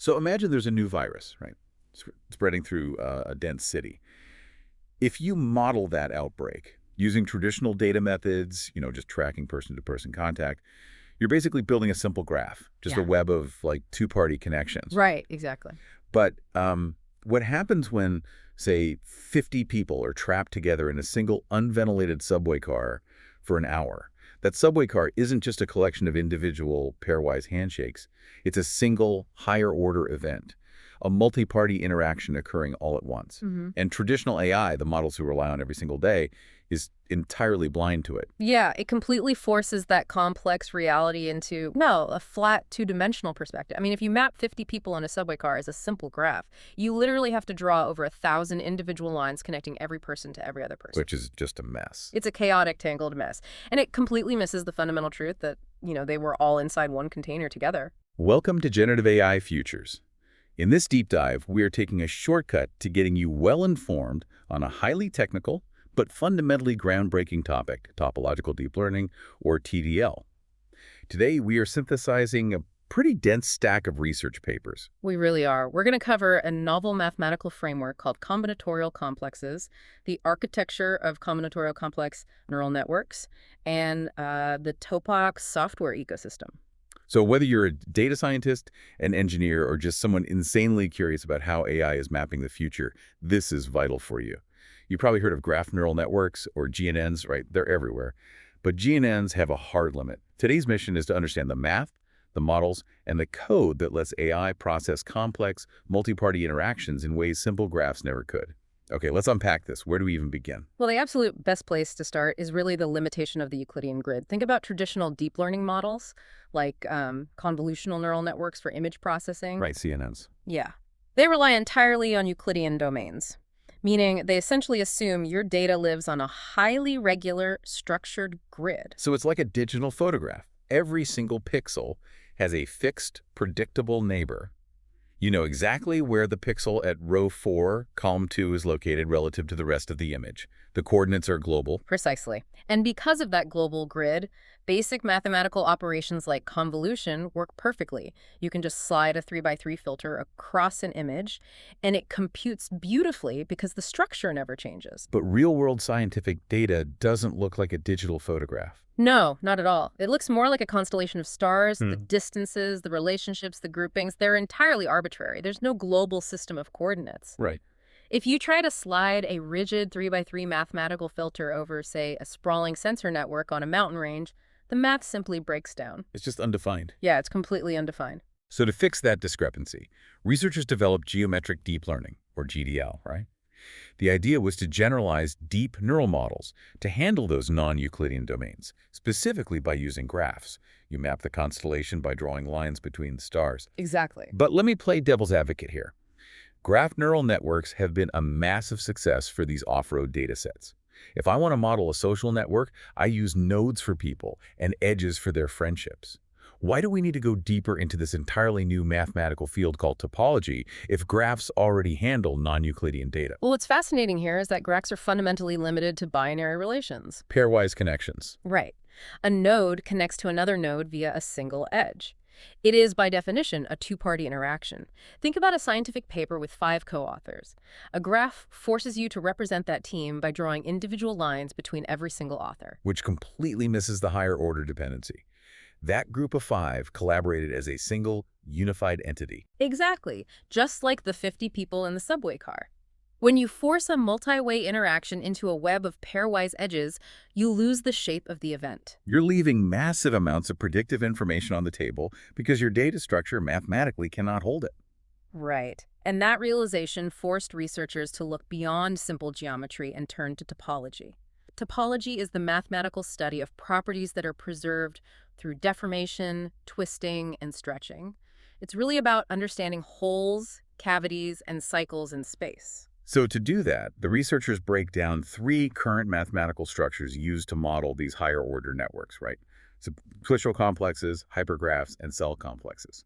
So imagine there's a new virus, right? Spreading through a dense city. If you model that outbreak using traditional data methods, just tracking person-to-person contact, you're basically building a simple graph, just a Yeah. web of like two-party connections. Right, exactly. But what happens when, say, 50 people are trapped together in a single unventilated subway car for an hour? That subway car isn't just a collection of individual pairwise handshakes. It's a single, higher-order event, a multi-party interaction occurring all at once. Hmm. And traditional AI, the models who rely on every single day, is entirely blind to it. Yeah, it completely forces that complex reality into, no, a flat two-dimensional perspective. I mean, if you map 50 people on a subway car as a simple graph, you literally have to draw over 1,000 individual lines connecting every person to every other person. Which is just a mess. It's a chaotic, tangled mess. And it completely misses the fundamental truth that, they were all inside one container together. Welcome to Generative AI Futures. In this deep dive, we are taking a shortcut to getting you well-informed on a highly technical but fundamentally groundbreaking topic, Topological Deep Learning, or TDL. Today, we are synthesizing a pretty dense stack of research papers. We really are. We're going to cover a novel mathematical framework called Combinatorial Complexes, the architecture of combinatorial complex neural networks, and the TopoX software ecosystem. So whether you're a data scientist, an engineer, or just someone insanely curious about how AI is mapping the future, this is vital for you. You probably heard of graph neural networks, or GNNs, right? They're everywhere. But GNNs have a hard limit. Today's mission is to understand the math, the models, and the code that lets AI process complex, multi-party interactions in ways simple graphs never could. Okay, let's unpack this. Where do we even begin? Well, the absolute best place to start is really the limitation of the Euclidean grid. Think about traditional deep learning models, like convolutional neural networks for image processing. Right, CNNs. Yeah. They rely entirely on Euclidean domains, meaning they essentially assume your data lives on a highly regular, structured grid. So it's like a digital photograph. Every single pixel has a fixed, predictable neighbor. You know exactly where the pixel at row 4, column 2 is located relative to the rest of the image. The coordinates are global. Precisely. And because of that global grid, basic mathematical operations like convolution work perfectly. You can just slide a 3x3 filter across an image, and it computes beautifully because the structure never changes. But real-world scientific data doesn't look like a digital photograph. No, not at all. It looks more like a constellation of stars. The distances, the relationships, the groupings, they're entirely arbitrary. There's no global system of coordinates. Right. If you try to slide a rigid 3x3 mathematical filter over, say, a sprawling sensor network on a mountain range, the math simply breaks down. It's just undefined. Yeah, it's completely undefined. So to fix that discrepancy, researchers developed geometric deep learning, or GDL, right? The idea was to generalize deep neural models to handle those non-Euclidean domains, specifically by using graphs. You map the constellation by drawing lines between the stars. Exactly. But let me play devil's advocate here. Graph neural networks have been a massive success for these off-road data sets. If I want to model a social network, I use nodes for people and edges for their friendships. Why do we need to go deeper into this entirely new mathematical field called topology if graphs already handle non-Euclidean data? Well, what's fascinating here is that graphs are fundamentally limited to binary relations. Pairwise connections. Right. A node connects to another node via a single edge. It is, by definition, a two-party interaction. Think about a scientific paper with 5 co-authors. A graph forces you to represent that team by drawing individual lines between every single author. Which completely misses the higher order dependency. That group of 5 collaborated as a single, unified entity. Exactly, just like the 50 people in the subway car. When you force a multi-way interaction into a web of pairwise edges, you lose the shape of the event. You're leaving massive amounts of predictive information on the table because your data structure mathematically cannot hold it. Right. And that realization forced researchers to look beyond simple geometry and turn to topology. Topology is the mathematical study of properties that are preserved through deformation, twisting, and stretching. It's really about understanding holes, cavities, and cycles in space. So to do that, the researchers break down 3 current mathematical structures used to model these higher order networks, right? Simplicial complexes, hypergraphs, and cell complexes.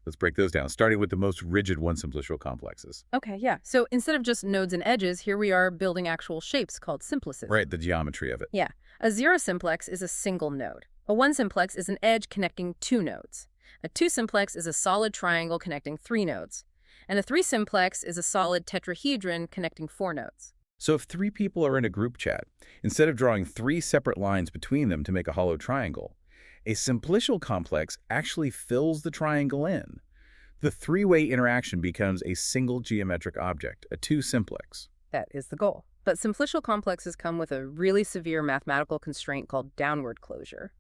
Let's break those down, starting with the most rigid one, simplicial complexes. Okay, yeah. So instead of just nodes and edges, here we are building actual shapes called simplices. Right, the geometry of it. Yeah. A zero simplex is a single node. A one simplex is an edge connecting 2 nodes. A two-simplex is a solid triangle connecting three nodes, and a three-simplex is a solid tetrahedron connecting four nodes. So if three people are in a group chat, instead of drawing three separate lines between them to make a hollow triangle, a simplicial complex actually fills the triangle in. The three-way interaction becomes a single geometric object, a two-simplex. That is the goal. But simplicial complexes come with a really severe mathematical constraint called downward closure.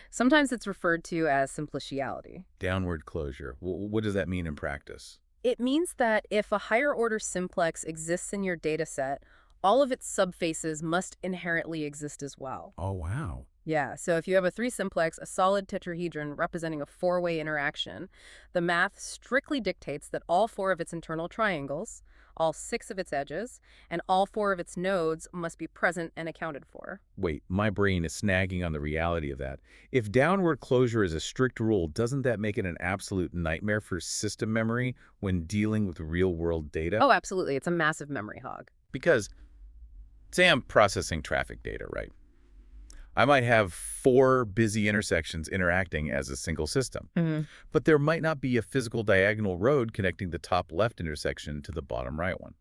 Sometimes it's referred to as simpliciality. Downward closure. What does that mean in practice? It means that if a higher-order simplex exists in your dataset, all of its subfaces must inherently exist as well. Oh, wow. Yeah, so if you have a three-simplex, a solid tetrahedron representing a four-way interaction, the math strictly dictates that all four of its internal triangles, all six of its edges, and all four of its nodes must be present and accounted for. Wait, my brain is snagging on the reality of that. If downward closure is a strict rule, doesn't that make it an absolute nightmare for system memory when dealing with real-world data? Oh, absolutely. It's a massive memory hog. Because, say I'm processing traffic data, right? I might have four busy intersections interacting as a single system, but there might not be a physical diagonal road connecting the top left intersection to the bottom right one.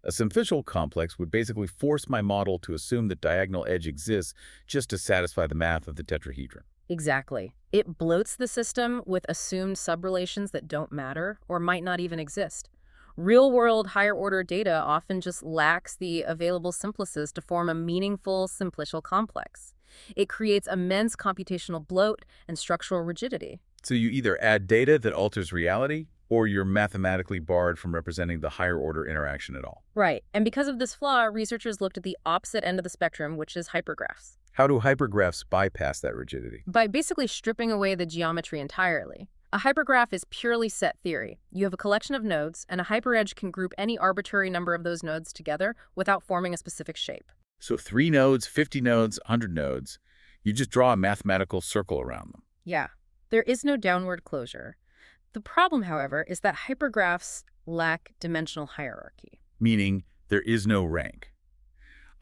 A simplicial complex would basically force my model to assume that diagonal edge exists just to satisfy the math of the tetrahedron. Exactly. It bloats the system with assumed subrelations that don't matter or might not even exist. Real-world higher-order data often just lacks the available simplices to form a meaningful simplicial complex. It creates immense computational bloat and structural rigidity. So you either add data that alters reality, or you're mathematically barred from representing the higher-order interaction at all. Right. And because of this flaw, researchers looked at the opposite end of the spectrum, which is hypergraphs. How do hypergraphs bypass that rigidity? By basically stripping away the geometry entirely. A hypergraph is purely set theory. You have a collection of nodes, and a hyperedge can group any arbitrary number of those nodes together without forming a specific shape. So 3 nodes, 50 nodes, 100 nodes, you just draw a mathematical circle around them. Yeah, there is no downward closure. The problem, however, is that hypergraphs lack dimensional hierarchy. Meaning there is no rank.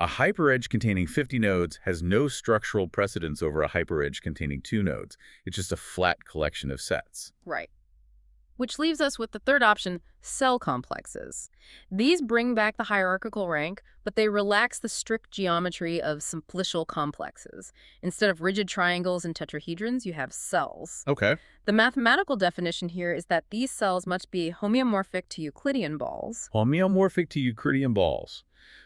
A hyperedge containing 50 nodes has no structural precedence over a hyperedge containing 2 nodes. It's just a flat collection of sets. Right. Which leaves us with the third option, cell complexes. These bring back the hierarchical rank, but they relax the strict geometry of simplicial complexes. Instead of rigid triangles and tetrahedrons, you have cells. Okay. The mathematical definition here is that these cells must be homeomorphic to Euclidean balls. Homeomorphic to Euclidean balls,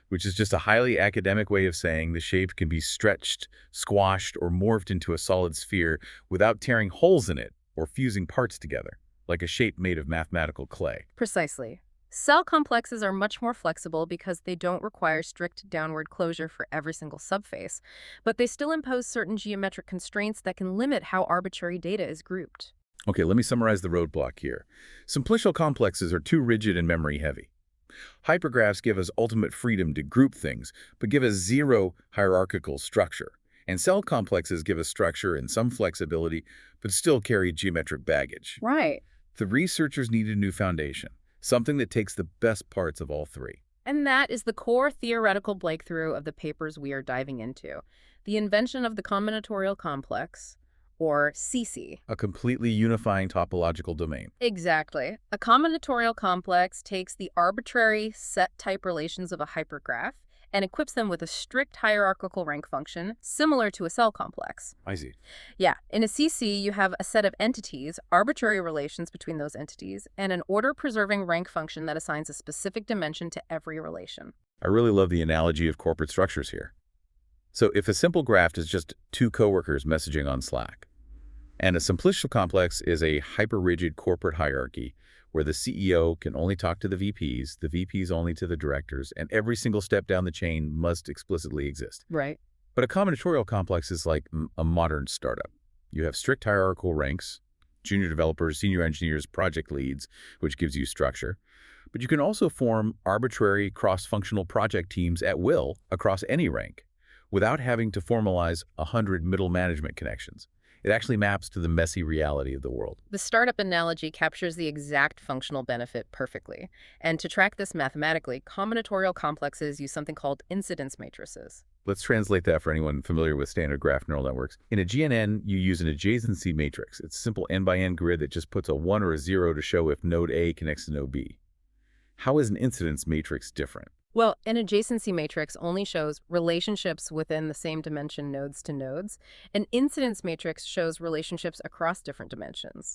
which is just a highly academic way of saying the shape can be stretched, squashed, or morphed into a solid sphere without tearing holes in it or fusing parts together, like a shape made of mathematical clay. Precisely. Cell complexes are much more flexible because they don't require strict downward closure for every single subface, but they still impose certain geometric constraints that can limit how arbitrary data is grouped. Okay, let me summarize the roadblock here. Simplicial complexes are too rigid and memory-heavy. Hypergraphs give us ultimate freedom to group things, but give us zero hierarchical structure. And cell complexes give us structure and some flexibility, but still carry geometric baggage. Right. The researchers needed a new foundation, something that takes the best parts of all three. And that is the core theoretical breakthrough of the papers we are diving into, the invention of the combinatorial complex, or CC. A completely unifying topological domain. Exactly. A combinatorial complex takes the arbitrary set-type relations of a hypergraph and equips them with a strict hierarchical rank function, similar to a cell complex. I see. Yeah, in a CC, you have a set of entities, arbitrary relations between those entities, and an order-preserving rank function that assigns a specific dimension to every relation. I really love the analogy of corporate structures here. So if a simple graph is just two coworkers messaging on Slack, and a simplicial complex is a hyper-rigid corporate hierarchy where the CEO can only talk to the VPs only to the directors, and every single step down the chain must explicitly exist. Right. But a combinatorial complex is like a modern startup. You have strict hierarchical ranks, junior developers, senior engineers, project leads, which gives you structure. But you can also form arbitrary cross-functional project teams at will across any rank without having to formalize 100 middle management connections. It actually maps to the messy reality of the world. The startup analogy captures the exact functional benefit perfectly. And to track this mathematically, combinatorial complexes use something called incidence matrices. Let's translate that for anyone familiar with standard graph neural networks. In a GNN, you use an adjacency matrix. It's a simple n by n grid that just puts a 1 or a 0 to show if node A connects to node B. How is an incidence matrix different? Well, an adjacency matrix only shows relationships within the same dimension nodes to nodes. An incidence matrix shows relationships across different dimensions.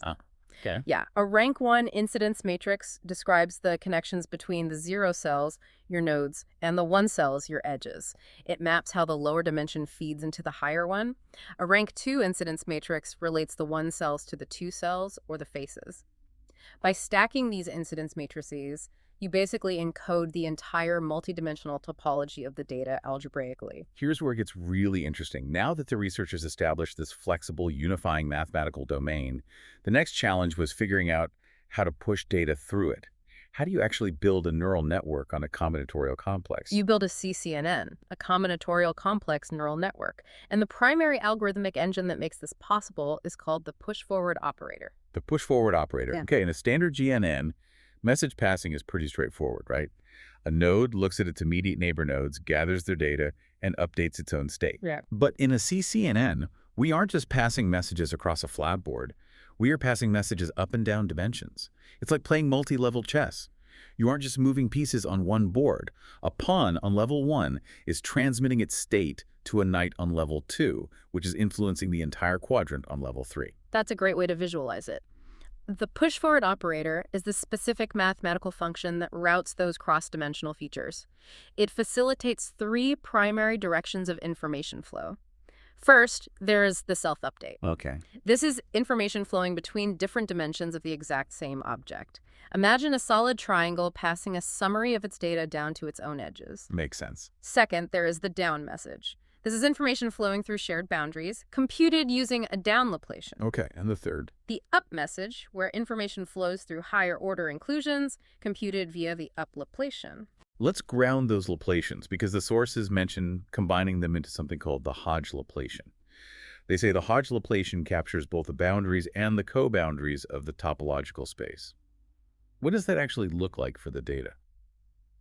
Okay. Yeah, a rank 1 incidence matrix describes the connections between the 0 cells, your nodes, and the 1 cells, your edges. It maps how the lower dimension feeds into the higher one. A rank 2 incidence matrix relates the 1 cells to the 2 cells or the faces. By stacking these incidence matrices, you basically encode the entire multidimensional topology of the data algebraically. Here's where it gets really interesting. Now that the researchers established this flexible, unifying mathematical domain, the next challenge was figuring out how to push data through it. How do you actually build a neural network on a combinatorial complex? You build a CCNN, a combinatorial complex neural network, and the primary algorithmic engine that makes this possible is called the push-forward operator. The push-forward operator. Yeah. Okay, in a standard GNN, message passing is pretty straightforward, right? A node looks at its immediate neighbor nodes, gathers their data, and updates its own state. Yeah. But in a CCNN, we aren't just passing messages across a flat board. We are passing messages up and down dimensions. It's like playing multi-level chess. You aren't just moving pieces on one board. A pawn on level 1 is transmitting its state to a knight on level 2, which is influencing the entire quadrant on level 3. That's a great way to visualize it. The push-forward operator is the specific mathematical function that routes those cross-dimensional features. It facilitates 3 primary directions of information flow. First, there's the self-update. Okay. This is information flowing between different dimensions of the exact same object. Imagine a solid triangle passing a summary of its data down to its own edges. Makes sense. Second, there is the down message. This is information flowing through shared boundaries, computed using a down Laplacian. Okay, and the third? The up message, where information flows through higher order inclusions, computed via the up Laplacian. Let's ground those Laplacians, because the sources mention combining them into something called the Hodge Laplacian. They say the Hodge Laplacian captures both the boundaries and the co-boundaries of the topological space. What does that actually look like for the data?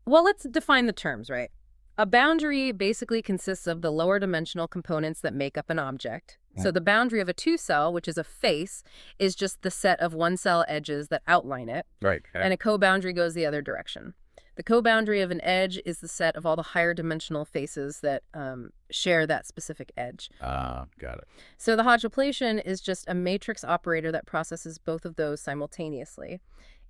Well, let's define the terms, right? A boundary basically consists of the lower dimensional components that make up an object. So the boundary of a 2-cell, which is a face, is just the set of 1-cell edges that outline it. Right. And a co-boundary goes the other direction. The co-boundary of an edge is the set of all the higher dimensional faces that share that specific edge. Got it. So the Hodge Laplacian is just a matrix operator that processes both of those simultaneously.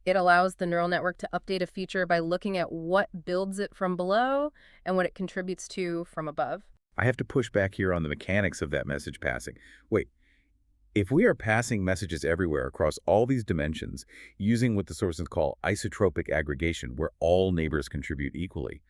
It allows the neural network to update a feature by looking at what builds it from below and what it contributes to from above. I have to push back here on the mechanics of that message passing. Wait, if we are passing messages everywhere across all these dimensions using what the sources call isotropic aggregation, where all neighbors contribute equally,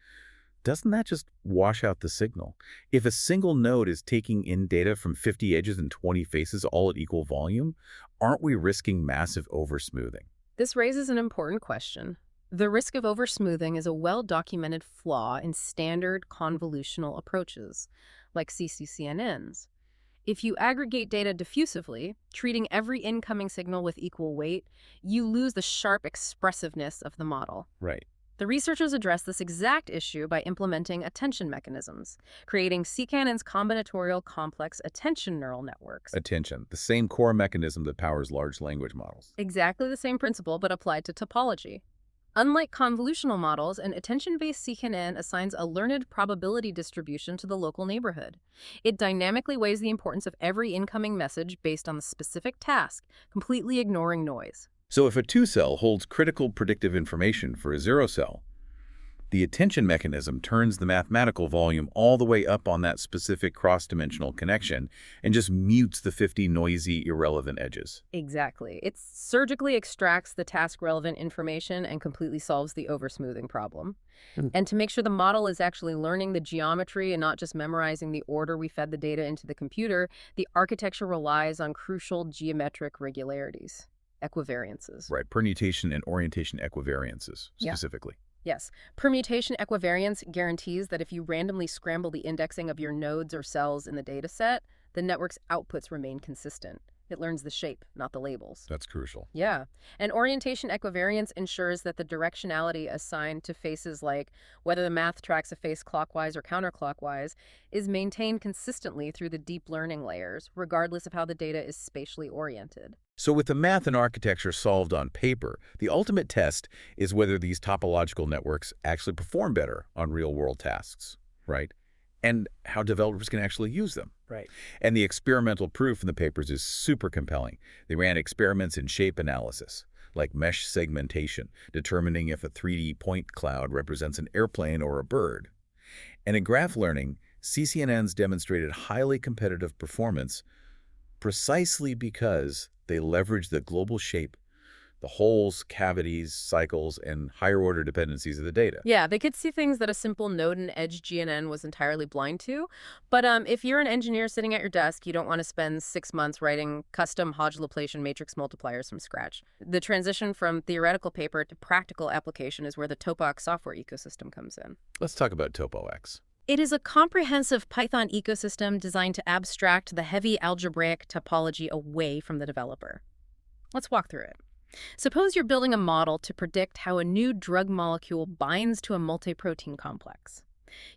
doesn't that just wash out the signal? If a single node is taking in data from 50 edges and 20 faces all at equal volume, aren't we risking massive oversmoothing? This raises an important question. The risk of oversmoothing is a well-documented flaw in standard convolutional approaches, like CCCNNs. If you aggregate data diffusively, treating every incoming signal with equal weight, you lose the sharp expressiveness of the model. Right. The researchers address this exact issue by implementing attention mechanisms, creating CCNN's combinatorial complex attention neural networks. Attention, the same core mechanism that powers large language models. Exactly the same principle, but applied to topology. Unlike convolutional models, an attention-based CCNN assigns a learned probability distribution to the local neighborhood. It dynamically weighs the importance of every incoming message based on the specific task, completely ignoring noise. So if a 2-cell holds critical predictive information for a 0-cell, the attention mechanism turns the mathematical volume all the way up on that specific cross-dimensional connection and just mutes the 50 noisy, irrelevant edges. Exactly. It surgically extracts the task-relevant information and completely solves the oversmoothing problem. And to make sure the model is actually learning the geometry and not just memorizing the order we fed the data into the computer, the architecture relies on crucial geometric regularities. Equivariances. Right, permutation and orientation equivariances, specifically. Yes. Permutation equivariance guarantees that if you randomly scramble the indexing of your nodes or cells in the data set, the network's outputs remain consistent. It learns the shape, not the labels. That's crucial. Yeah. And orientation equivariance ensures that the directionality assigned to faces, like whether the math tracks a face clockwise or counterclockwise, is maintained consistently through the deep learning layers, regardless of how the data is spatially oriented. So with the math and architecture solved on paper, the ultimate test is whether these topological networks actually perform better on real-world tasks, right? And how developers can actually use them. Right. And the experimental proof in the papers is super compelling. They ran experiments in shape analysis, like mesh segmentation, determining if a 3D point cloud represents an airplane or a bird. And in graph learning, CCNNs demonstrated highly competitive performance precisely because they leverage the global shape, the holes, cavities, cycles, and higher-order dependencies of the data. Yeah, they could see things that a simple node and edge GNN was entirely blind to. But if you're an engineer sitting at your desk, you don't want to spend 6 months writing custom Hodge Laplacian matrix multipliers from scratch. The transition from theoretical paper to practical application is where the TopoX software ecosystem comes in. Let's talk about TopoX. It is a comprehensive Python ecosystem designed to abstract the heavy algebraic topology away from the developer. Let's walk through it. Suppose you're building a model to predict how a new drug molecule binds to a multi-protein complex.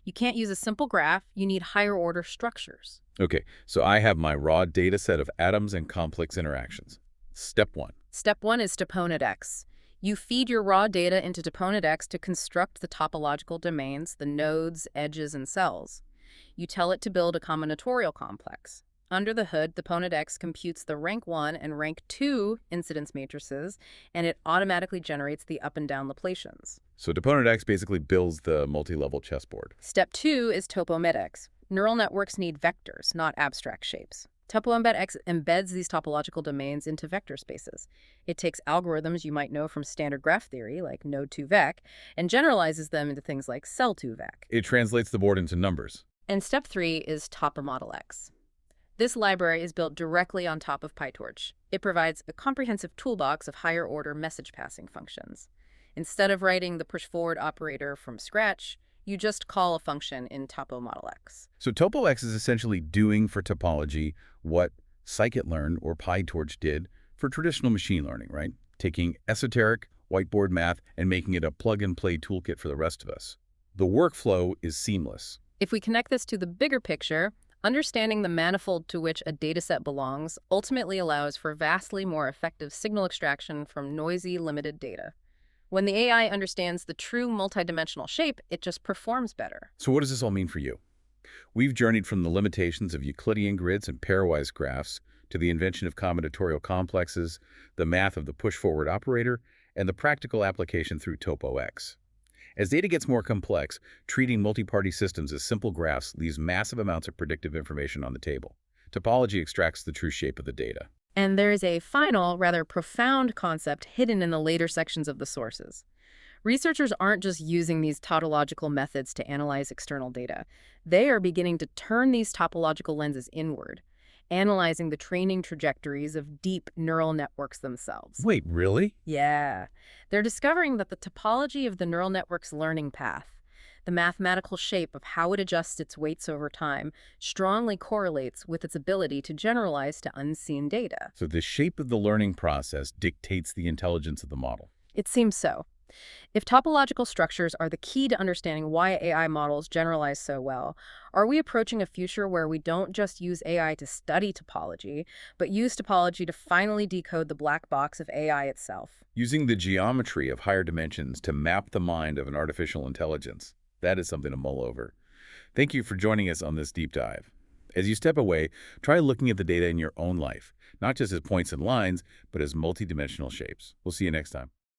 You can't use a simple graph, you need higher-order structures. Okay, so I have my raw data set of atoms and complex interactions. Step 1. Step 1 is TopoX. You feed your raw data into TopoX to construct the topological domains, the nodes, edges, and cells. You tell it to build a combinatorial complex. Under the hood, TopoX computes the rank 1 and rank 2 incidence matrices, and it automatically generates the up and down Laplacians. So TopoX basically builds the multi-level chessboard. Step 2 is TopoMedX. Neural networks need vectors, not abstract shapes. TopoMedX embeds these topological domains into vector spaces. It takes algorithms you might know from standard graph theory, like Node2Vec, and generalizes them into things like Cell2Vec. It translates the board into numbers. And step 3 is TopoModelX. This library is built directly on top of PyTorch. It provides a comprehensive toolbox of higher-order message passing functions. Instead of writing the push-forward operator from scratch, you just call a function in TopoModelX. So TopoX is essentially doing for topology what scikit-learn or PyTorch did for traditional machine learning, right? Taking esoteric whiteboard math and making it a plug-and-play toolkit for the rest of us. The workflow is seamless. If we connect this to the bigger picture, understanding the manifold to which a dataset belongs ultimately allows for vastly more effective signal extraction from noisy, limited data. When the AI understands the true multidimensional shape, it just performs better. So what does this all mean for you? We've journeyed from the limitations of Euclidean grids and pairwise graphs to the invention of combinatorial complexes, the math of the push-forward operator, and the practical application through TopoX. As data gets more complex, treating multi-party systems as simple graphs leaves massive amounts of predictive information on the table. Topology extracts the true shape of the data. And there is a final, rather profound concept hidden in the later sections of the sources. Researchers aren't just using these tautological methods to analyze external data. They are beginning to turn these topological lenses inward, analyzing the training trajectories of deep neural networks themselves. Wait, really? Yeah. They're discovering that the topology of the neural network's learning path, the mathematical shape of how it adjusts its weights over time, strongly correlates with its ability to generalize to unseen data. So the shape of the learning process dictates the intelligence of the model. It seems so. If topological structures are the key to understanding why AI models generalize so well, are we approaching a future where we don't just use AI to study topology, but use topology to finally decode the black box of AI itself? Using the geometry of higher dimensions to map the mind of an artificial intelligence. That is something to mull over. Thank you for joining us on this deep dive. As you step away, try looking at the data in your own life, not just as points and lines, but as multidimensional shapes. We'll see you next time.